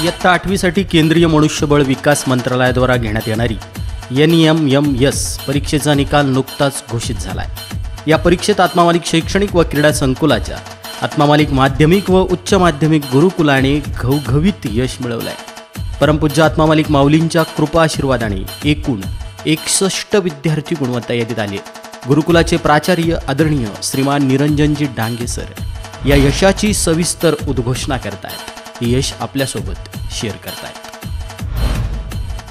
इयत्ता 8वीसाठी केंद्रीय मनुष्यबळ विकास मंत्रालयाद्वारा घेण्यात येणारी NMMS परीक्षेचा निकाल नुकताच घोषित झाला आहे। या परीक्षेत आत्मा मालिक शैक्षणिक व क्रीडा संकुलाच्या आत्मा मालिक माध्यमिक व उच्च माध्यमिक गुरुकुलाने घवघवीत यश मिळवलं आहे। परमपूज्य आत्मा मालिक माऊलींच्या कृपा आशीर्वादाने एकूण 61 विद्यार्थी गुणवत्ता यादीत आले। गुरुकुलाचे प्राचार्य आदरणीय श्रीमान निरंजनजी डांगे सर या यशाची सविस्तर उद्घोषणा करतायत। हे यश आपल्यासोबत शेअर करतायत।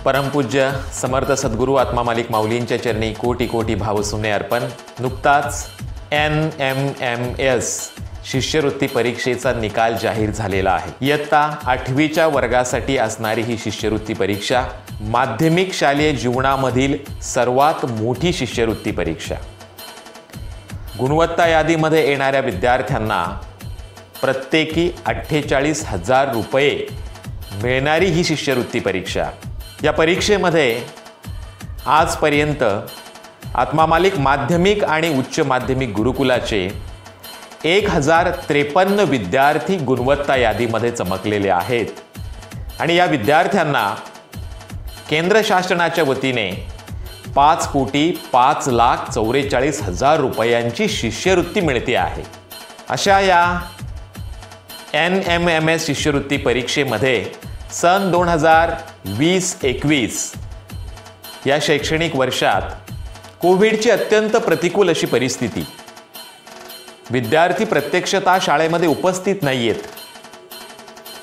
परमपूज्य समर्थ सद्गुरू आत्मा मालिक माऊलींच्या चरणी कोटी कोटी भावसुमने अर्पण। नुकताच NMMS शिष्यवृत्ती परीक्षेचा निकाल जाहीर झालेला आहे। इयत्ता 8वीच्या वर्गासाठी असणारी ही शिष्यवृत्ती परीक्षा माध्यमिक शालेय जीवनामधील सर्वात मोठी शिष्यवृत्ती परीक्षा। गुणवत्ता यादीमध्ये येणाऱ्या विद्यार्थ्यांना प्रत्येकी 48,000 रुपये मिळणारी ही शिष्यवृत्ती परीक्षा। या परीक्षेमध्ये आजपर्यंत आत्मा मालिक माध्यमिक आणि उच्च माध्यमिक गुरुकुलाचे 1053 विद्यार्थी गुणवत्ता यादीमध्ये चमकलेले आहेत आणि या विद्यार्थ्यांना केंद्र शासनाच्या वतीने 5,05,44,000 रुपयांची शिष्यवृत्ती मिळते आहे। अशा या NMMS शिष्यवृत्ती परीक्षेमध्ये सन 2020-21 या शैक्षणिक वर्षात कोविडची अत्यंत प्रतिकूल अशी परिस्थिती, विद्यार्थी प्रत्यक्षतः शाळेमध्ये उपस्थित नाहीयेत।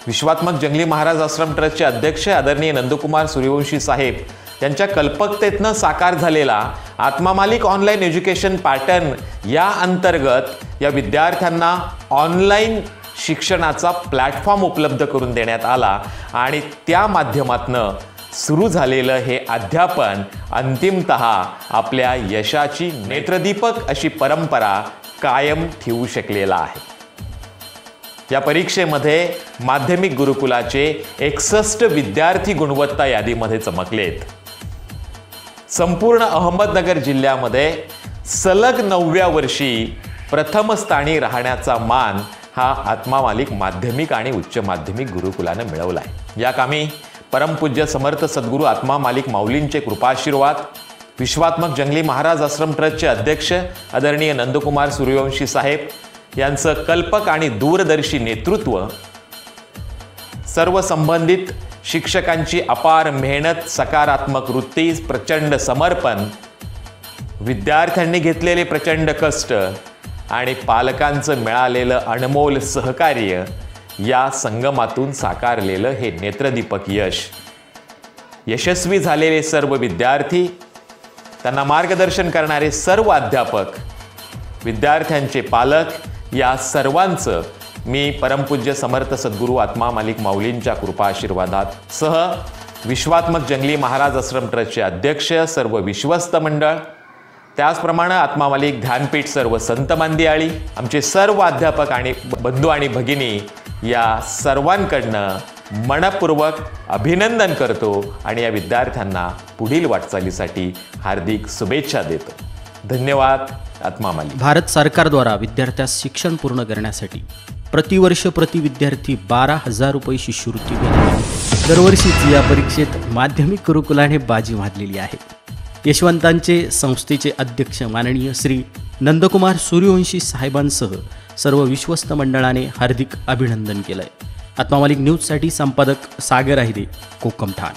विश्वात्मक जंगली महाराज आश्रम ट्रस्टचे अध्यक्ष आदरणीय नंदकुमार सूर्यवंशी साहेब यांच्या कल्पकतेतनं साकार झालेला आत्मा मालिक ऑनलाईन एज्युकेशन पॅटर्न या अंतर्गत या विद्यार्थ्यांना ऑनलाईन शिक्षणाचा प्लॅटफॉर्म उपलब्ध करून देण्यात आला आणि त्या माध्यमातनं सुरू झालेलं हे अध्यापन अंतिमतः आपल्या यशाची नेत्रदीपक अशी परंपरा कायम ठेवू शकलेला आहे। या परीक्षेमध्ये माध्यमिक गुरुकुलाचे 61 विद्यार्थी गुणवत्ता यादीमध्ये चमकलेत। संपूर्ण अहमदनगर जिल्ह्यामध्ये सलग 9व्या वर्षी प्रथम स्थानी राहण्याचा मान हा आत्मा मालिक माध्यमिक आणि उच्च माध्यमिक गुरुकुलाने मिळवला आहे। या कामी परमपूज्य समर्थ सद्गुरू आत्मा मालिक माऊलींचे कृपाशीर्वाद, विश्वात्मक जंगली महाराज आश्रम ट्रस्टचे अध्यक्ष आदरणीय नंदकुमार सूर्यवंशी साहेब यांचं कल्पक आणि दूरदर्शी नेतृत्व, सर्व संबंधित शिक्षकांची अपार मेहनत, सकारात्मक वृत्ती, प्रचंड समर्पण, विद्यार्थ्यांनी घेतलेले प्रचंड कष्ट आणि पालकांचं मिळालेलं अनमोल सहकार्य या संगमातून साकारलेलं हे नेत्रदीपक यश, यशस्वी झालेले सर्व विद्यार्थी, त्यांना मार्गदर्शन करणारे सर्व अध्यापक, विद्यार्थ्यांचे पालक या सर्वांचं मी परमपूज्य समर्थ सद्गुरू आत्मा मालिक माऊलींच्या कृपा आशीर्वादात सह विश्वात्मक जंगली महाराज आश्रम ट्रस्टचे अध्यक्ष, सर्व विश्वस्त मंडळ, त्याचप्रमाणे आत्मा मालिक ध्यानपीठ सर्व संत मांदियाळी, आमचे सर्व अध्यापक आणि बंधू आणि भगिनी या सर्वांकडनं मनपूर्वक अभिनंदन करतो आणि या विद्यार्थ्यांना पुढील वाटचालीसाठी हार्दिक शुभेच्छा देतो। धन्यवाद। आत्मा मालिक। भारत सरकारद्वारा विद्यार्थ्यास शिक्षण पूर्ण करण्यासाठी प्रतिवर्ष प्रति विद्यार्थी 12,000 रुपये शिष्यवृत्ती देते। दरवर्षीच या परीक्षेत माध्यमिक गुरुकुलाने बाजी मारलेली आहे। यशवंतांचे संस्थेचे अध्यक्ष माननीय श्री नंदकुमार सूर्यवंशी साहेबांसह सर्व विश्वस्त मंडळाने हार्दिक अभिनंदन केलंय। आत्मा मालिक न्यूजसाठी संपादक सागर आहिरे, कोकम ठाण।